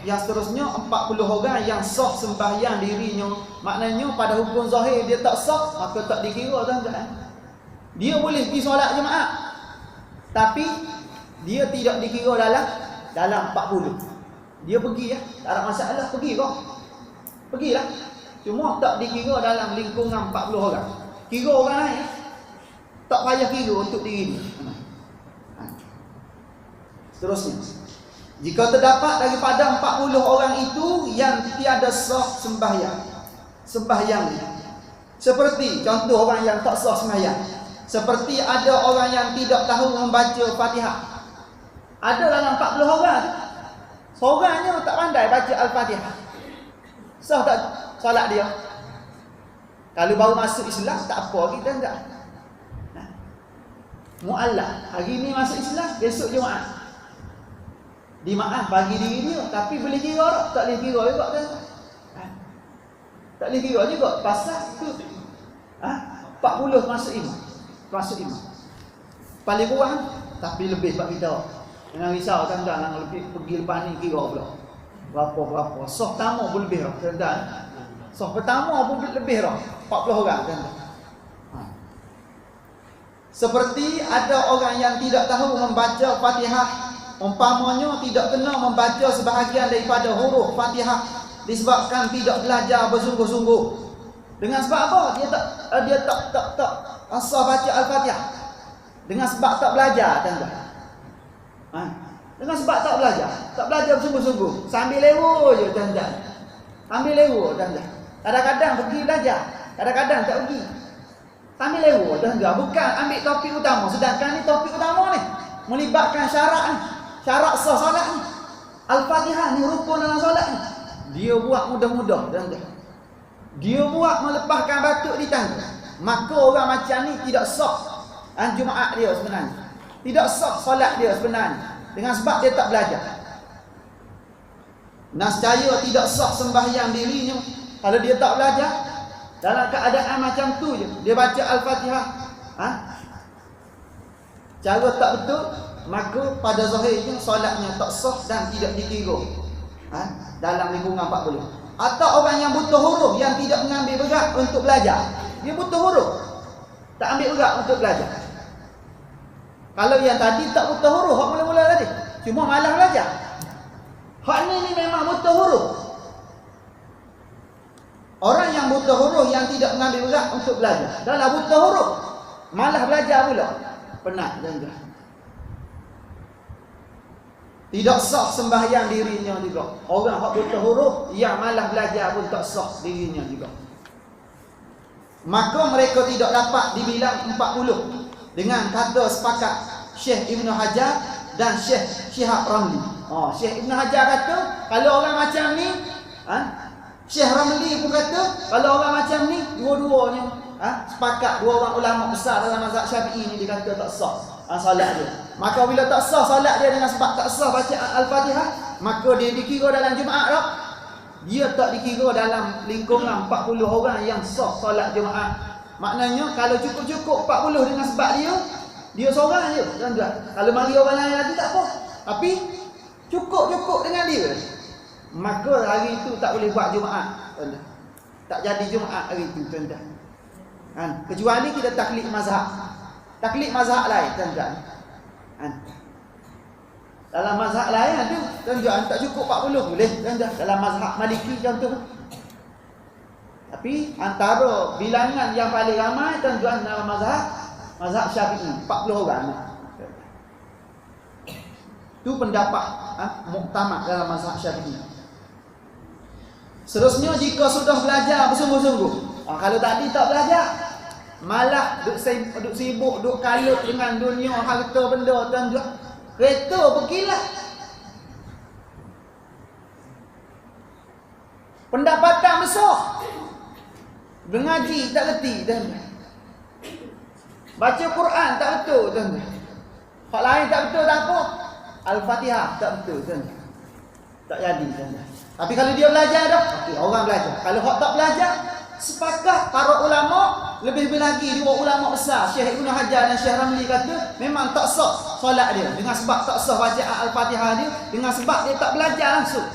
Yang seterusnya 40 orang yang sah sembahyang dirinya. Maknanya pada hukum zahir dia tak sah, maka tak dikira tuan-tuan. Dia boleh pergi solat jemaah, tapi dia tidak dikira dalam 40. Dia pergi ya, tak ada masalah, pergi kau. Pergilah. Cuma tak dikira dalam lingkungan 40 orang. Kira orang lain ya. Tak payah kira untuk diri dia. Seterusnya, jika terdapat daripada 40 orang itu yang tiada sah sembahyang dia, seperti contoh orang yang tak sah sembahyang, seperti ada orang yang tidak tahu membaca Fatihah. Ada dalam 40 orang, seorangnya tak pandai baca Al-Fatihah. Sah tak solat dia? Kalau baru masuk Islam tak apa, kita enggak. Mu'allaf, hari ni masuk Islam, besok Jumaat. Dimaaf bagi diri dia, tapi boleh kira tak boleh kira juga kan? Tak boleh kira juga pasal tu. 40 masuk imam. Paling kurang tapi lebih bab kita. Jangan risau tuan-tuan, lebih pergi lepas ni kira pula. Berapa. Sah pertama pun lebih dah tuan-tuan. Sah pertama pun lebih dah 40 orang tuan-tuan. Seperti ada orang yang tidak tahu membaca Fatihah, umpamanya tidak kena membaca sebahagian daripada huruf Fatihah disebabkan tidak belajar bersungguh-sungguh. Dengan sebab apa? Dia tak asal baca Al-Fatihah. Dengan sebab tak belajar tuan-tuan. Dengan sebab tak belajar bersungguh-sungguh. Sambil lewa je tuan-tuan. Kadang-kadang pergi belajar, kadang-kadang tak pergi. Sambil lewa tuan-tuan, bukan ambil topik utama. Sedangkan ni topik utama ni melibatkan syarat sah solat ni. Al-Fatihah ni rukun dalam solat ni. Dia buat mudah-mudah tuan-tuan. Dia buat melepaskan batuk di tangga. Maka orang macam ni tidak sah Jumaat dia sebenarnya. Tidak sah solat dia sebenarnya. Dengan sebab dia tak belajar. Nascaya tidak sah sembahyang dirinya kalau dia tak belajar. Dalam keadaan macam tu je, dia baca Al-Fatihah, cara tak betul, maka pada zahirnya solatnya tak sah dan tidak dikira dalam lingkungan 40. Atau orang yang buta huruf, yang tidak mengambil berat untuk belajar. Dia buta huruf, tak ambil berat untuk belajar. Kalau yang tadi tak buta huruf, hak mula-mula tadi, cuma malas belajar. Hak ni memang buta huruf. Orang yang buta huruf yang tidak mengambil berat untuk belajar. Dah lah buta huruf, malah belajar pula. Penat tuan-tuan. Tidak sah sembahyang dirinya juga. Orang yang buta huruf yang malah belajar pun tak sah dirinya juga. Maka mereka tidak dapat dibilang 40 dengan kata sepakat Syekh Ibn Hajar dan Syekh Syihab Ramli. Syekh Ibn Hajar kata kalau orang macam ni, Syekh Ramli pun kata kalau orang macam ni, dua-duanya sepakat, dua orang ulama besar dalam mazhab Syafi'i ni dia kata tak sah solat dia. Maka bila tak sah solat dia dengan sebab tak sah baca Al-Fatihah, maka dia dikira dalam Jumaat tak? Dia tak dikira dalam lingkungan 40 orang yang sah solat Jumaat. Maknanya kalau cukup-cukup 40 dengan sebab dia seorang je tuan-tuan. Kalau mari orang lain lagi tak apa. Tapi cukup dengan dia, maka hari itu tak boleh buat Jumaat tuan-tuan. Tak jadi Jumaat hari itu tuan-tuan. Kecuali kita taklid mazhab. Taklid mazhab lain tuan-tuan. Dalam mazhab lain ada tuan-tuan tak cukup 40 boleh tuan-tuan. Dalam mazhab Maliki contoh. Tapi antara bilangan yang paling ramai tuan-tuan dalam mazhab Syafi'i 40 orang. Itu pendapat muktamad dalam mazhab Syafi'i. Seterusnya jika sudah belajar bersungguh-sungguh. Kalau tadi tak belajar, malah duk sibuk, duk kalut dengan dunia, harta benda tuan-tuan. Kereta berkilat. Pendapatan besar. Mengaji tak reti tuan-tuan. Baca Quran tak betul tuan-tuan. Hak lain tak betul tak apa. Al-Fatihah tak betul tuan-tuan. Tak jadi tuan-tuan. Tapi kalau dia belajar dah, okey, orang belajar. Kalau hak tak belajar, sepakat para ulama, lebih lagi dua ulama besar, Syekh Ibn Hajar dan Syekh Ramli kata memang tak sah solat dia dengan sebab tak sah baca Al-Fatihah dia, dengan sebab dia tak belajar langsung.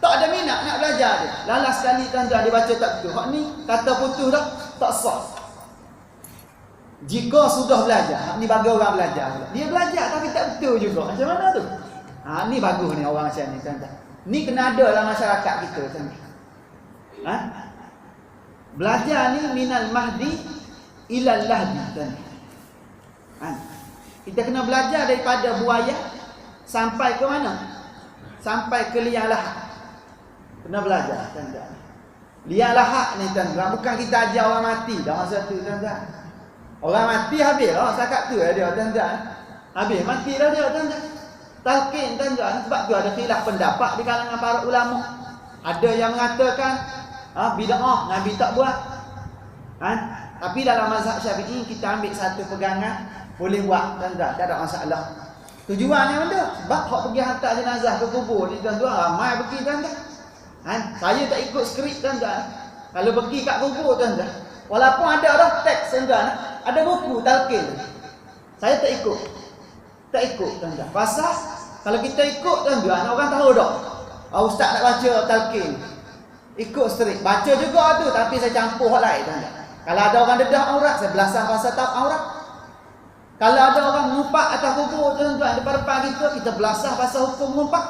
Tak ada minat nak belajar dia. Lalas sekali tuan-tuan dia baca tak betul. Hak ni kata putus dah tak sah. Jika sudah belajar, hak ni bagi orang belajar. Dia belajar tapi tak betul juga. Macam mana tu? Ni bagus ni orang macam ni tuan-tuan. Ni kena ada dalam masyarakat kita tuan-tuan. Belajar ni minal mahdi ilal lahdi tuan-tuan. Kita kena belajar daripada buaya sampai ke mana? Sampai ke liang lahat. Kena belajar tuan-tuan. Liang lahat ni tuan-tuan, bukan kita ajar orang mati dah masa tu tuan-tuan. Orang mati habis lah setakat tu dia tuan-tuan. Habis mati dah dia tuan-tuan. Talqin tuan-tuan, sebab tu ada khilaf pendapat di kalangan para ulama. Ada yang mengatakan bid'ah, Nabi tak buat. Tapi dalam mazhab Syafi'i kita ambil satu pegangan, boleh buat tuan-tuan, tak ada masalah. Tujuannya mana? Sebab hak pergi hantar jenazah ke kubur ni tuan-tuan, ramai pergi tuan-tuan. Saya tak ikut skrip tuan-tuan. Kalau pergi kat kubur tuan-tuan, walaupun ada dah teks tuan-tuan, ada buku talqin, saya tak ikut. Tak ikut tuan-tuan. Pasal kalau kita ikut tuan-tuan, orang tahu dah. Ustaz nak baca talqin, ikut strik. Baca juga tu tapi saya campur hak lain tuan-tuan. Kalau ada orang dedah aurat, saya belasah pasal tak aurat. Kalau ada orang mengumpat atas kubur tuan-tuan depan-depan kita belasah pasal hukum mengumpat.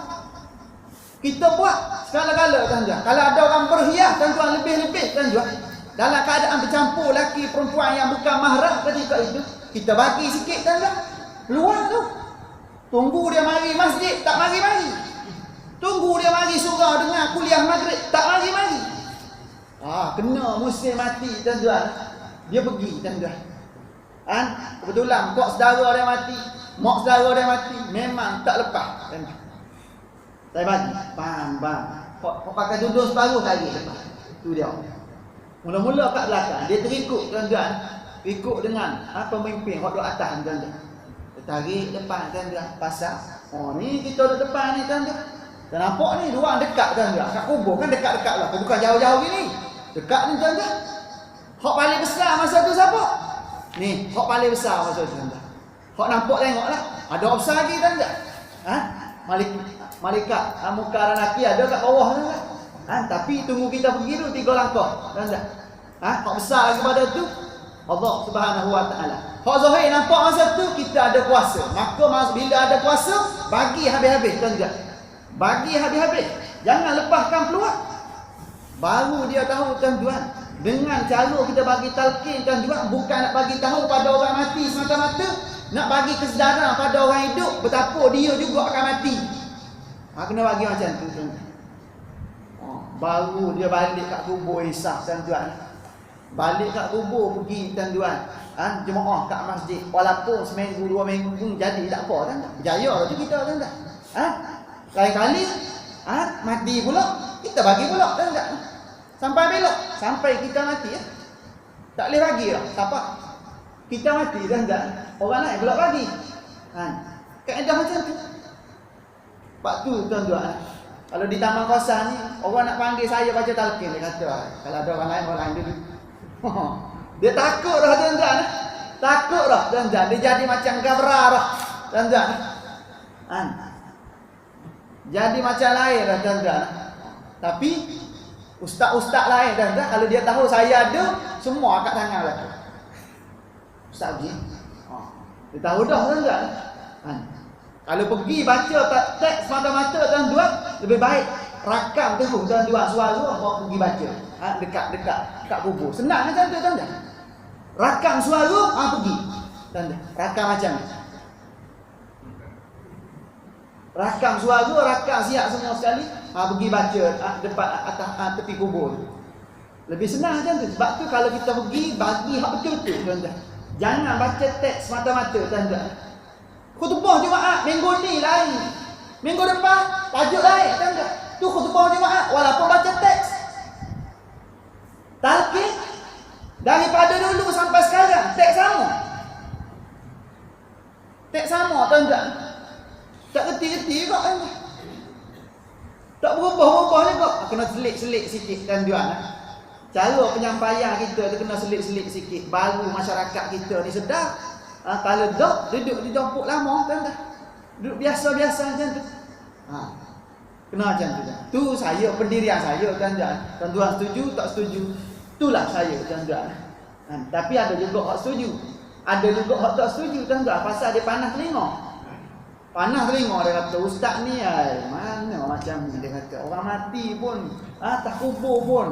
Kita buat segala-gala tuan-tuan. Kalau ada orang berhias tuan-tuan, lebih-lebih tuan-tuan, dalam keadaan bercampur lelaki perempuan yang bukan mahram ketika itu, kita bagi sikit tuan-tuan. Peluang tu. Tunggu dia mari masjid, tak mari-mari. Tunggu dia mari surau dengan kuliah maghrib, tak mari-mari. Kena musim mati tuan-tuan, dia pergi tuan-tuan. Kebetulan kok saudara dia mati, mak saudara dia mati, memang tak lepas tuan-tuan. Saya bagi, bang. Kok pakai tudung separuh lagi lepas. Tu dia. Mula-mula kat belakang, dia terikut tuan-tuan. Ikut dengan pemimpin hok duk atas tuan-tuan. Tarik depan tuan-tuan, pasang. Ni kita duduk depan ni tuan-tuan. Dan nampak ni ruang dekat tuan-tuan. Kat kubur kan dekat-dekat lah. Bukan jauh-jauh gini. Dekat ni tuan-tuan. Hak paling besar masa tu siapa? Ni, hak paling besar masa tu tuan-tuan. Hak nampak tengok lah. Ada besar lagi tuan-tuan. Malaikat muka lelaki ada kat bawah tuan-tuan. Tapi tunggu kita pergi dulu 3 langkah tuan-tuan. Hak besar lagi pada tu Allah Subhanahu wa taala. Hak zahir nampak masa tu kita ada kuasa. Maka bila ada kuasa, bagi habis-habis tuan-tuan. Bagi habis-habis. Jangan lepaskan peluang. Baru dia tahu tuan-tuan. Dengan cara kita bagi talqin tuan-tuan, bukan nak bagi tahu pada orang mati semata-mata, nak bagi kesedaran pada orang hidup betapa dia juga akan mati. Kena bagi macam tu tuan-tuan. Baru dia balik kat kubur hisab tuan-tuan. Balik kat kubur pergi tuan-tuan. Jemaah kat masjid. Walaupun seminggu 2 minggu pun jadi tak apa tuan-tuan. Berjaya tu kita tuan-tuan. Lain-kali mati pula, kita bagi pula tuan-tuan. Sampai belok, sampai kita mati tak boleh bagi lah. Siapa? Kita mati tuan-tuan. Orang lain pula bagi. Kaedah macam tu. Sebab tu tuan-tuan, kalau di taman kosan ni, orang nak panggil saya baca talqin, dia kata, kalau ada orang lain dulu. Dia takut dah tuan-tuan. Takut dah tuan-tuan. Dia jadi macam gabra dah tuan-tuan. Jadi macam lain dah tuan-tuan. Tapi ustaz-ustaz lain tuan-tuan, kalau dia tahu saya ada, semua kat tangan lelaki. Ustaz pergi. Dia tahu dah tuan-tuan. Kalau pergi baca teks semata-mata tuan-tuan, lebih baik rakam terus tuan-tuan suara bawa pergi baca. Dekat-dekat kat kubur. Senang macam tu tuan-tuan. Rakam suara pergi. Tuan-tuan, rakam macam ni. Rakam suara, rakam siap semua sekali, pergi baca depan atas tepi kubur. Lebih senang macam tu. Sebab tu kalau kita pergi bagi hak betul-betul tuan-tuan. Jangan baca teks semata-mata tuan-tuan. Khutbah Jumaat minggu ni lain, minggu depan tajuk lain tuan-tuan. Tu khutbah Jumaat walaupun baca teks. Talqin daripada dulu sampai sekarang teks sama. Teks sama tuan-tuan. Tak reti-reti kok tuan-tuan. Tak berubah-ubah ni kok. Kena selit-selit sikit tuan-tuan. Cara penyampaian kita tu kena selit-selit sikit baru masyarakat kita ni sedar. Kalau duduk di dompok lama tuan-tuan. Duduk biasa-biasa macam tu. Kena macam tu. Tu saya pendirian saya tuan-tuan. Tuan-tuan setuju tak setuju? Itulah saya tuan-tuan. Tapi ada juga hak setuju. Ada juga hak tak setuju tuan-tuan pasal dia panas telinga. Panas telinga dia kata ustaz ni mana macam ni dia kata orang mati pun tak kubur pun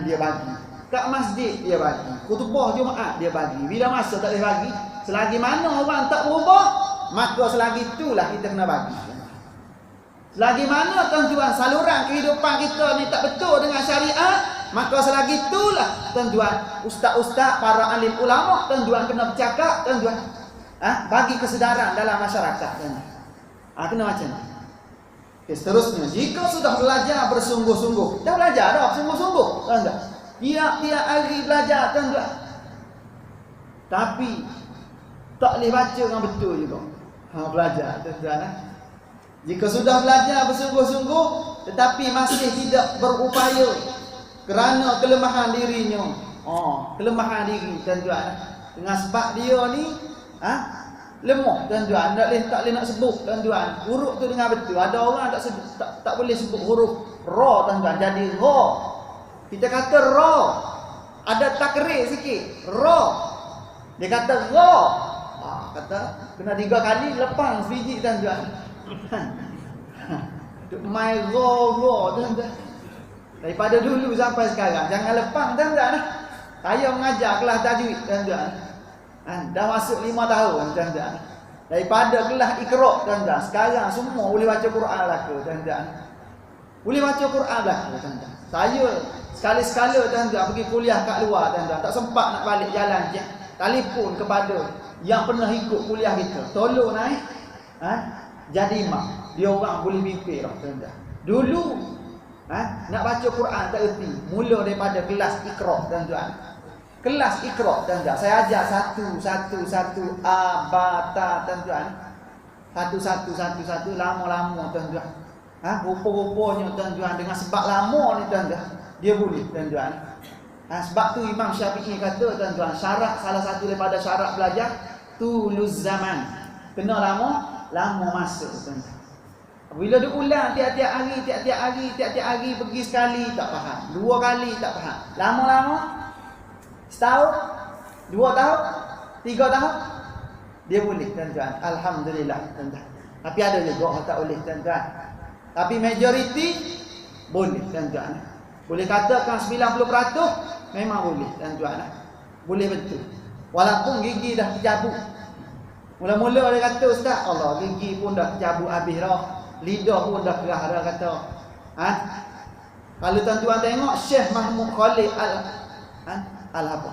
dia bagi. Kat masjid dia bagi. Khutbah Jumaat dia bagi. Bila masa tak boleh bagi, selagi mana orang tak berubah, maka selagi itulah kita kena bagi. Selagi mana tuan-tuan saluran kehidupan kita ni tak betul dengan syariat, maka selagi itulah tuan-tuan ustaz-ustaz, para alim ulama tuan-tuan kena bercakap tuan-tuan. Bagi kesedaran dalam masyarakat tuan-tuan. Kena macam ni. Okay, seterusnya, jika sudah belajar bersungguh-sungguh, dah belajar dah bersungguh-sungguh tuan-tuan. Tiap-tiap hari belajar tuan-tuan. Tapi tak boleh baca dengan betul juga. Belajar tuan-tuan. Jika sudah belajar bersungguh-sungguh tetapi masih tidak berupaya kerana kelemahan dirinya. Kelemahan diri tuan-tuan. Dengan sebab dia ni lemah tuan-tuan. Tak boleh nak sebut tuan-tuan. Huruf tu dengan betul. Ada orang tak boleh sebut huruf ra tuan-tuan. Jadi ra. Kita kata ra. Ada takrir sikit. Ra. Dia kata ra. Kata kena 3 kali lepang sebiji tuan-tuan. Duk mai ra tuan-tuan. Daripada dulu sampai sekarang jangan lepang tuan-tuan. Saya mengajar kelas tajwid tuan-tuan. Dah masuk 5 tahun tuan-tuan. Daripada kelas Iqra tuan-tuan, sekarang semua boleh baca Quran lah tuan-tuan. Boleh baca Quran lah tuan-tuan. Saya sekali-sekala tuan-tuan pergi kuliah kat luar tuan-tuan, tak sempat nak balik jalan je. Telefon kepada yang pernah ikut kuliah kita, tolong naik jadi imam. Dia orang boleh pimpin lah tuan-tuan. Dulu nak baca Quran tak erti. Mula daripada kelas Iqra tuan-tuan. Kelas Iqra tuan-tuan. Saya ajar satu abata tuan-tuan. Satu lama-lama tuan-tuan. Rupa-rupanya tuan-tuan dengan sebab lama ni tuan-tuan, dia boleh tuan-tuan. Sebab tu Imam Syafi'i kata tuan-tuan, salah satu daripada syarat belajar tuluz zaman. Kena lama masa tuan-tuan. Bila dia ulang tiap-tiap hari pergi sekali tak faham, 2 kali tak faham. Lama-lama setahun, 2 tahun, 3 tahun dia boleh tuan-tuan. Alhamdulillah tuan-tuan. Tapi ada juga orang tak boleh tuan-tuan. Tapi majoriti boleh tuan-tuan. Boleh katakan 90% memang boleh tuan-tuan. Boleh betul. Walaupun gigi dah tercabut. Mula-mula dia kata ustaz, Allah gigi pun dah tercabut habis dah. Lidah pun dah kerah dah kata. Kalau tuan-tuan tengok Syekh Mahmud Khalid Al-apa?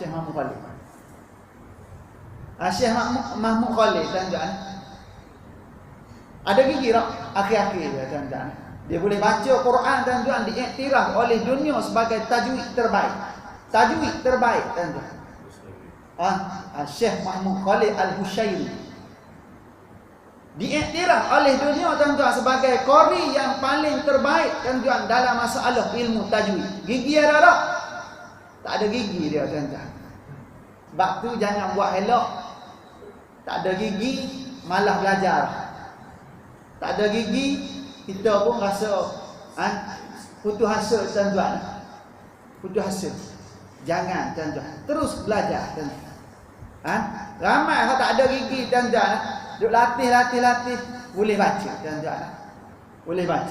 Syekh Mahmud Khalid. Syekh Mahmud Khalid tuan-tuan. Ada gigi tak? Akhir-akhir dia tuan-tuan. Dia boleh baca Quran tuan-tuan, diiktiraf oleh dunia sebagai tajwid terbaik. Tajwid terbaik tuan-tuan. Syekh Mahmud Khalid Al-Hushairi diiktiraf oleh dunia tuan-tuan sebagai qari yang paling terbaik tuan-tuan dalam masalah ilmu tajwid. Gigi ada tak? Tak ada gigi dia tuan-tuan. Sebab tu jangan buat elok. Tak ada gigi malah belajar. Tak ada gigi kita pun rasa putus asa tuan-tuan. Putus asa. Jangan tuan-tuan. Terus belajar tuan-tuan. Ramai orang tak ada gigi tuan-tuan. Duk latih boleh baca tuan-tuan. Boleh baca.